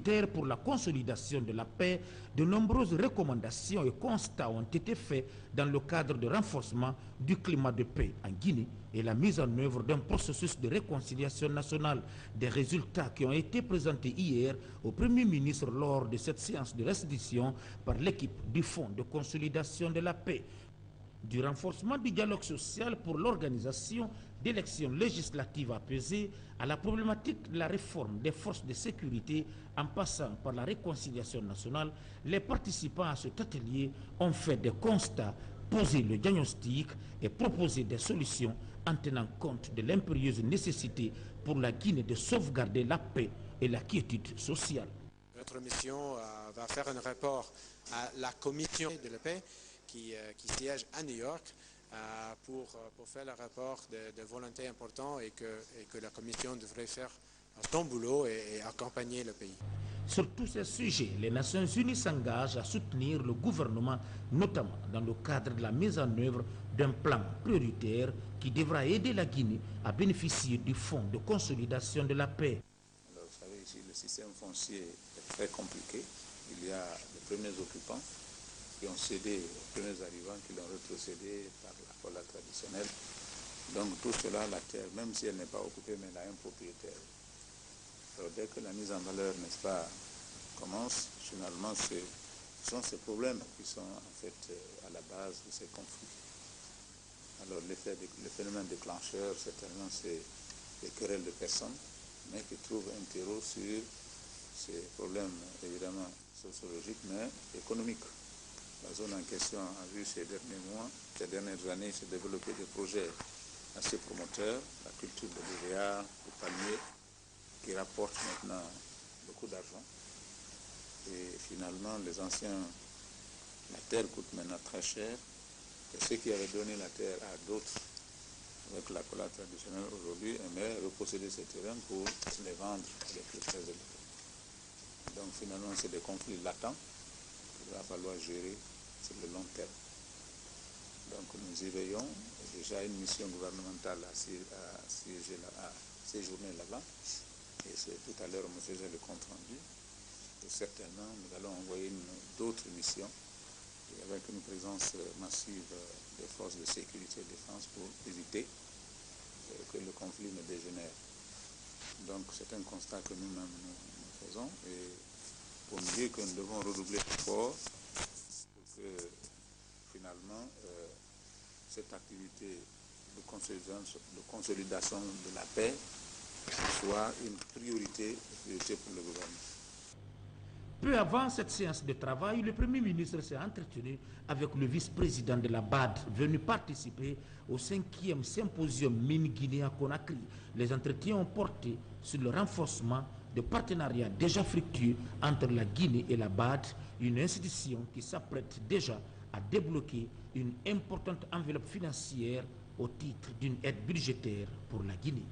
prioritaire pour la consolidation de la paix, de nombreuses recommandations et constats ont été faits dans le cadre de renforcement du climat de paix en Guinée et la mise en œuvre d'un processus de réconciliation nationale. Des résultats qui ont été présentés hier au Premier ministre lors de cette séance de restitution par l'équipe du Fonds de consolidation de la paix. Du renforcement du dialogue social pour l'organisation d'élections législatives apaisées à la problématique de la réforme des forces de sécurité en passant par la réconciliation nationale, les participants à cet atelier ont fait des constats, posé le diagnostic et proposé des solutions en tenant compte de l'impérieuse nécessité pour la Guinée de sauvegarder la paix et la quiétude sociale. Notre mission va faire un rapport à la commission de la paix qui siège à New York pour faire le rapport de volonté important et que la commission devrait faire son boulot et accompagner le pays. Sur tous ces sujets, les Nations Unies s'engagent à soutenir le gouvernement, notamment dans le cadre de la mise en œuvre d'un plan prioritaire qui devra aider la Guinée à bénéficier du Fonds de consolidation de la paix. Alors, vous savez, ici, le système foncier est très compliqué. Il y a les premiers occupants qui ont cédé aux premiers arrivants, qui l'ont retrocédé par la cola traditionnelle. Donc tout cela, la terre, même si elle n'est pas occupée, mais elle a un propriétaire. Alors dès que la mise en valeur, n'est-ce pas, commence, finalement, ce sont ces problèmes qui sont en fait à la base de ces conflits. Alors le phénomène déclencheur, certainement, c'est les querelles de personnes, mais qui trouvent un terreau sur ces problèmes, évidemment, sociologiques, mais économiques. La zone en question a vu ces derniers mois, ces dernières années, se développer des projets assez promoteurs, la culture de l'uréa, du palmier, qui rapportent maintenant beaucoup d'argent. Et finalement, les anciens, la terre coûte maintenant très cher. Et ceux qui avaient donné la terre à d'autres, avec la cola traditionnelle aujourd'hui, aimeraient reposséder ces terrains pour les vendre à des prix très élevés. Donc finalement, c'est des conflits latents. Il va falloir gérer sur le long terme. Donc nous y veillons. Déjà une mission gouvernementale a séjourné là-bas. Et c'est tout à l'heure on me faisait le compte rendu. Et certainement nous allons envoyer d'autres missions avec une présence massive des forces de sécurité et de défense pour éviter que le conflit ne dégénère. Donc c'est un constat que nous-mêmes nous faisons. Et pour nous dire que nous devons redoubler d'efforts pour que finalement cette activité de consolidation de la paix soit une priorité pour le gouvernement. Peu avant cette séance de travail, le Premier ministre s'est entretenu avec le vice-président de la BAD, venu participer au 5e symposium Mine-Guinée à Conakry. Les entretiens ont porté sur le renforcement de partenariats déjà fructueux entre la Guinée et la BAD, une institution qui s'apprête déjà à débloquer une importante enveloppe financière au titre d'une aide budgétaire pour la Guinée.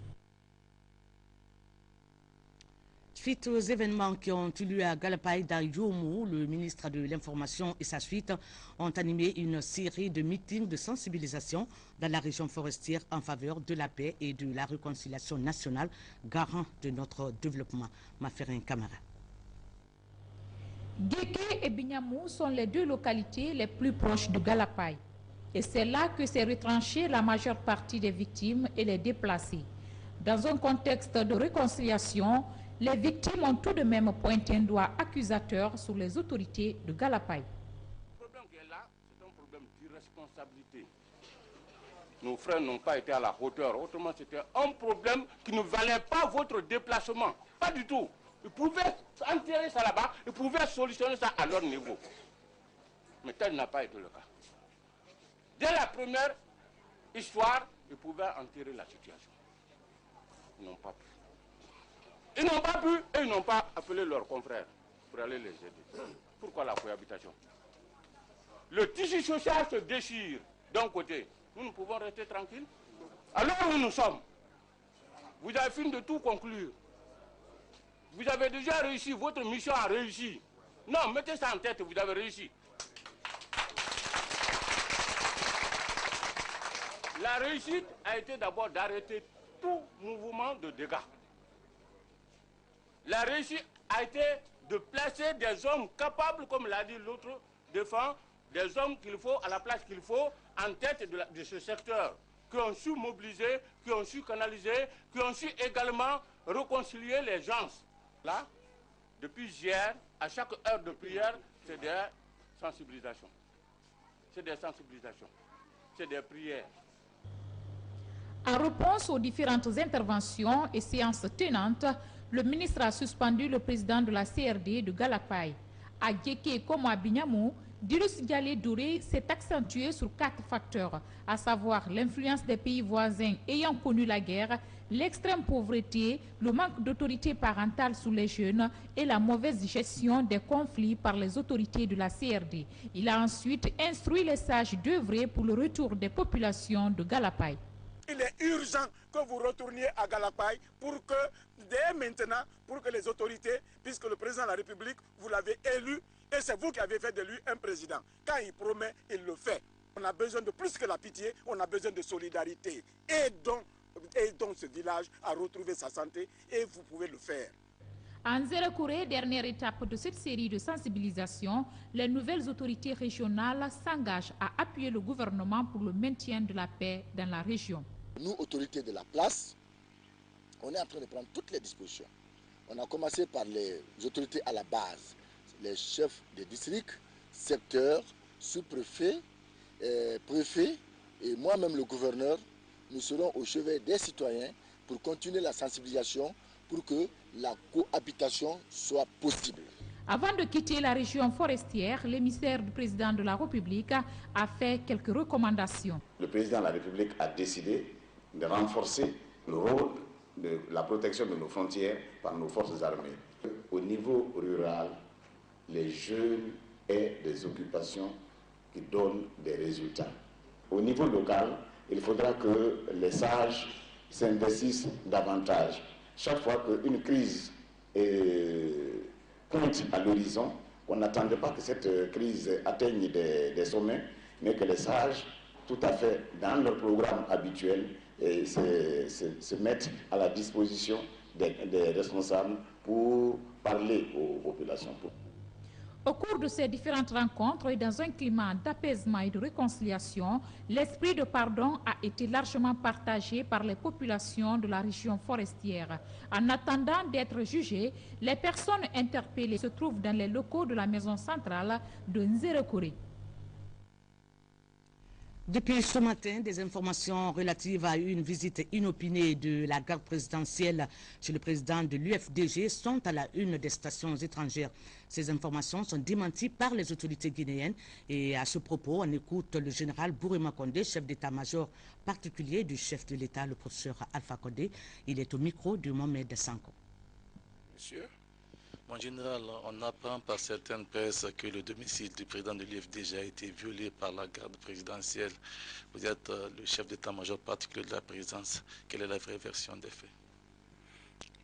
Suite aux événements qui ont eu lieu à Galapaï dans Youmou, le ministre de l'Information et sa suite ont animé une série de meetings de sensibilisation dans la région forestière en faveur de la paix et de la réconciliation nationale, garant de notre développement. Maferin Camara. Guéké et Bignamou sont les deux localités les plus proches de Galapaï. Et c'est là que s'est retranchée la majeure partie des victimes et les déplacés. Dans un contexte de réconciliation, les victimes ont tout de même pointé un doigt accusateur sur les autorités de Galapaï. Le problème qui est là, c'est un problème d'irresponsabilité. Nos frères n'ont pas été à la hauteur. Autrement, c'était un problème qui ne valait pas votre déplacement. Pas du tout. Ils pouvaient enterrer ça là-bas, ils pouvaient solutionner ça à leur niveau. Mais tel n'a pas été le cas. Dès la première histoire, ils pouvaient enterrer la situation. Ils n'ont pas pu. Ils n'ont pas pu et ils n'ont pas appelé leurs confrères pour aller les aider. Pourquoi la cohabitation? Le tissu social se déchire d'un côté. Nous pouvons rester tranquilles. Alors où nous sommes, vous avez fini de tout conclure. Vous avez déjà réussi, votre mission a réussi. Non, mettez ça en tête, vous avez réussi. La réussite a été d'abord d'arrêter tout mouvement de dégâts. La réussite a été de placer des hommes capables, comme l'a dit l'autre défunt, des hommes qu'il faut, à la place qu'il faut, en tête de ce secteur, qui ont su mobiliser, qui ont su canaliser, qui ont su également réconcilier les gens. Là, depuis hier, à chaque heure de prière, c'est des sensibilisations. C'est des sensibilisations. C'est des prières. En réponse aux différentes interventions et séances tenantes, le ministre a suspendu le président de la CRD de Galapay. À Djeke comme à Bignamou, Dirus Dialé Douré s'est accentué sur 4 facteurs, à savoir l'influence des pays voisins ayant connu la guerre, l'extrême pauvreté, le manque d'autorité parentale sous les jeunes et la mauvaise gestion des conflits par les autorités de la CRD. Il a ensuite instruit les sages d'œuvrer pour le retour des populations de Galapay. Il est urgent que vous retourniez à Galapay pour que, dès maintenant, pour que les autorités, puisque le président de la République, vous l'avez élu, et c'est vous qui avez fait de lui un président. Quand il promet, il le fait. On a besoin de plus que la pitié, on a besoin de solidarité. Aidons ce village à retrouver sa santé, et vous pouvez le faire. En Nzerekouré, dernière étape de cette série de sensibilisation, les nouvelles autorités régionales s'engagent à appuyer le gouvernement pour le maintien de la paix dans la région. Nous, autorités de la place, on est en train de prendre toutes les dispositions. On a commencé par les autorités à la base, les chefs des districts, secteurs, sous-préfets, préfets et moi-même le gouverneur. Nous serons au chevet des citoyens pour continuer la sensibilisation pour que la cohabitation soit possible. Avant de quitter la région forestière, l'émissaire du président de la République a fait quelques recommandations. Le président de la République a décidé de renforcer le rôle de la protection de nos frontières par nos forces armées. Au niveau rural, les jeunes aient des occupations qui donnent des résultats. Au niveau local, il faudra que les sages s'investissent davantage. Chaque fois qu'une crise pointe à l'horizon, on n'attendait pas que cette crise atteigne des sommets, mais que les sages, tout à fait dans leur programme habituel, se mettent à la disposition des responsables pour parler aux populations. Au cours de ces différentes rencontres et dans un climat d'apaisement et de réconciliation, l'esprit de pardon a été largement partagé par les populations de la région forestière. En attendant d'être jugées, les personnes interpellées se trouvent dans les locaux de la maison centrale de Nzerekouré. Depuis ce matin, des informations relatives à une visite inopinée de la garde présidentielle chez le président de l'UFDG sont à la une des stations étrangères. Ces informations sont démenties par les autorités guinéennes et à ce propos, on écoute le général Bourema Condé, chef d'état-major particulier du chef de l'État, le professeur Alpha Condé. Il est au micro de Mohamed Sanko. Monsieur, mon général, on apprend par certaines presses que le domicile du président de l'UFDG a été violé par la garde présidentielle. Vous êtes le chef d'état-major particulier de la présidence. Quelle est la vraie version des faits?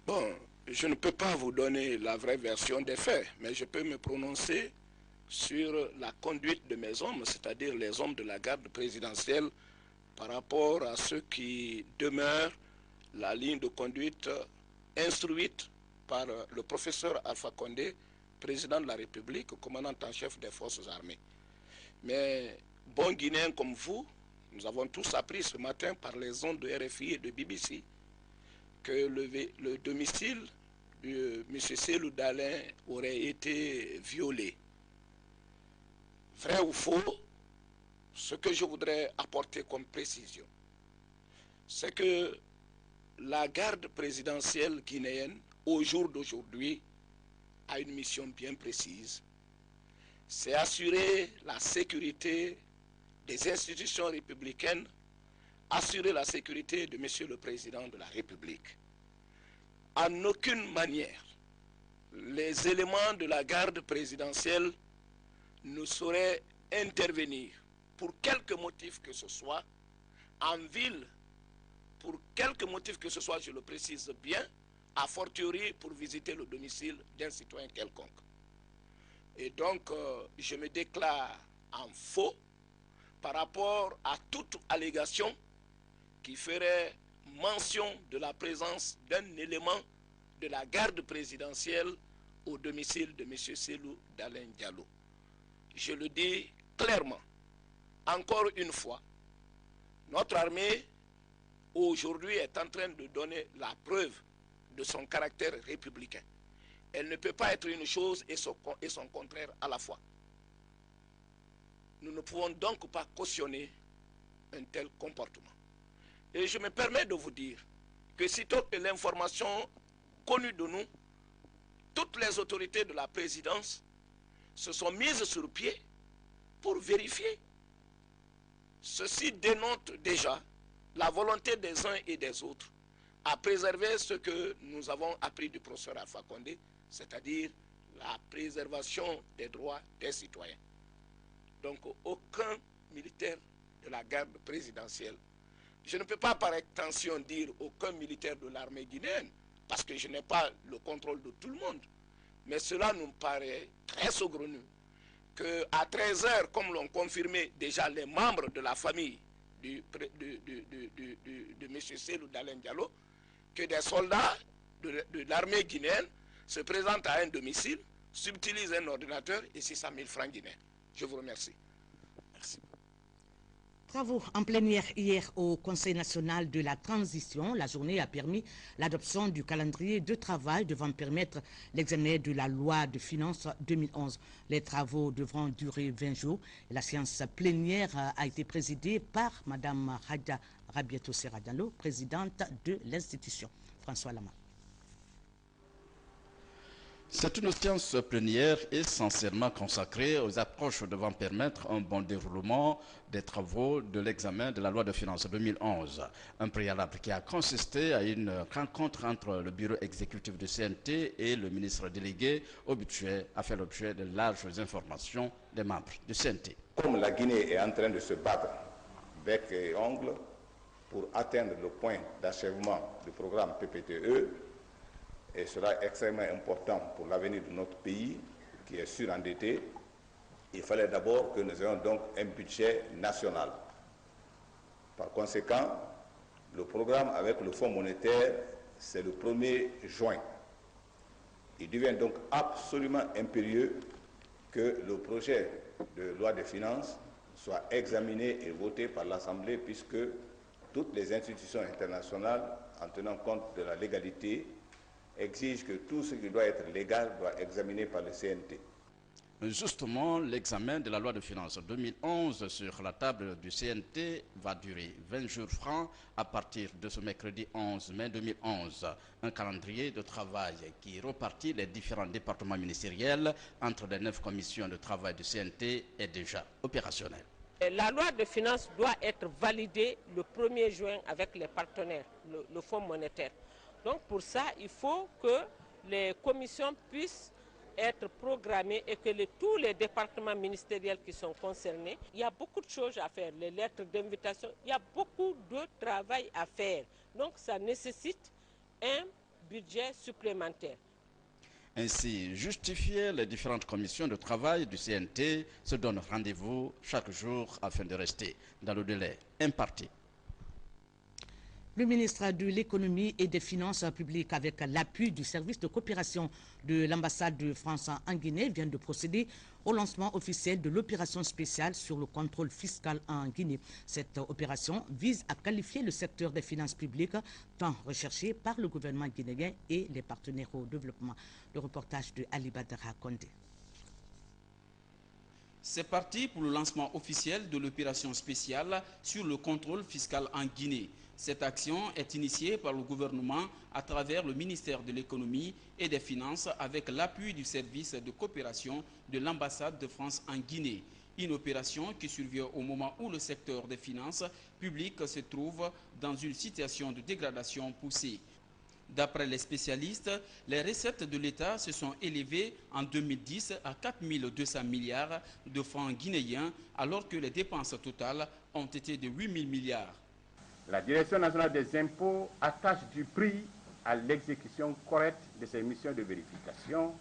Bon, je ne peux pas vous donner la vraie version des faits, mais je peux me prononcer sur la conduite de mes hommes, c'est-à-dire les hommes de la garde présidentielle, par rapport à ceux qui demeurent la ligne de conduite instruite par le professeur Alpha Condé, président de la République, commandant en chef des forces armées. Mais, bons Guinéens comme vous, nous avons tous appris ce matin par les ondes de RFI et de BBC que le domicile de M. Selou Dalin aurait été violé. Vrai ou faux, ce que je voudrais apporter comme précision, c'est que la garde présidentielle guinéenne, au jour d'aujourd'hui, a une mission bien précise. C'est assurer la sécurité des institutions républicaines, assurer la sécurité de M. le Président de la République. En aucune manière, les éléments de la garde présidentielle ne sauraient intervenir pour quelque motif que ce soit en ville, pour quelque motif que ce soit, je le précise bien, a fortiori pour visiter le domicile d'un citoyen quelconque. Et donc, je me déclare en faux par rapport à toute allégation qui ferait mention de la présence d'un élément de la garde présidentielle au domicile de M. Selou Dalen Diallo. Je le dis clairement, encore une fois, notre armée aujourd'hui est en train de donner la preuve de son caractère républicain. Elle ne peut pas être une chose et son contraire à la fois. Nous ne pouvons donc pas cautionner un tel comportement. Et je me permets de vous dire que sitôt que l'information connue de nous, toutes les autorités de la présidence se sont mises sur pied pour vérifier. Ceci dénote déjà la volonté des uns et des autres à préserver ce que nous avons appris du professeur Alpha Condé, c'est-à-dire la préservation des droits des citoyens. Donc aucun militaire de la garde présidentielle, je ne peux pas par extension dire aucun militaire de l'armée guinéenne, parce que je n'ai pas le contrôle de tout le monde, mais cela nous paraît très saugrenu qu'à 13 h, comme l'ont confirmé déjà les membres de la famille de M. Selou Dalen Diallo, que des soldats de l'armée guinéenne se présentent à un domicile, subtilisent un ordinateur et 600 000 francs guinéens. Je vous remercie. Merci. Travaux en plénière hier au Conseil national de la transition. La journée a permis l'adoption du calendrier de travail devant permettre l'examen de la loi de finances 2011. Les travaux devront durer 20 jours. La séance plénière a été présidée par Mme Hadja Rabiatou Serradalo, présidente de l'institution. François Lama. C'est une séance plénière essentiellement consacrée aux approches devant permettre un bon déroulement des travaux de l'examen de la loi de finances 2011. Un préalable qui a consisté à une rencontre entre le bureau exécutif du CNT et le ministre délégué au budget a fait l'objet de larges informations des membres du CNT. Comme la Guinée est en train de se battre bec et ongles pour atteindre le point d'achèvement du programme PPTE, et sera extrêmement important pour l'avenir de notre pays qui est surendetté, il fallait d'abord que nous ayons donc un budget national. Par conséquent, le programme avec le Fonds monétaire, c'est le 1er juin. Il devient donc absolument impérieux que le projet de loi de finances soit examiné et voté par l'Assemblée, puisque toutes les institutions internationales, en tenant compte de la légalité, exige que tout ce qui doit être légal doit être examiné par le CNT. Justement, l'examen de la loi de finances 2011 sur la table du CNT va durer 20 jours francs à partir de ce mercredi 11 mai 2011. Un calendrier de travail qui repartit les différents départements ministériels entre les 9 commissions de travail du CNT est déjà opérationnel. La loi de finances doit être validée le 1er juin avec les partenaires, le Fonds monétaire. Donc pour ça, il faut que les commissions puissent être programmées et que tous les départements ministériels qui sont concernés, il y a beaucoup de choses à faire, les lettres d'invitation, il y a beaucoup de travail à faire. Donc ça nécessite un budget supplémentaire. Ainsi, justifier les différentes commissions de travail du CNT se donnent rendez-vous chaque jour afin de rester dans le délai imparti. Le ministre de l'Économie et des Finances publiques, avec l'appui du service de coopération de l'ambassade de France en Guinée, vient de procéder au lancement officiel de l'opération spéciale sur le contrôle fiscal en Guinée. Cette opération vise à qualifier le secteur des finances publiques, tant recherché par le gouvernement guinéen et les partenaires au développement. Le reportage de Ali Badara Kondé. C'est parti pour le lancement officiel de l'opération spéciale sur le contrôle fiscal en Guinée. Cette action est initiée par le gouvernement à travers le ministère de l'Économie et des Finances avec l'appui du service de coopération de l'ambassade de France en Guinée. Une opération qui survient au moment où le secteur des finances publiques se trouve dans une situation de dégradation poussée. D'après les spécialistes, les recettes de l'État se sont élevées en 2010 à 4 200 milliards de francs guinéens alors que les dépenses totales ont été de 8 000 milliards. La Direction nationale des impôts attache du prix à l'exécution correcte de ses missions de vérification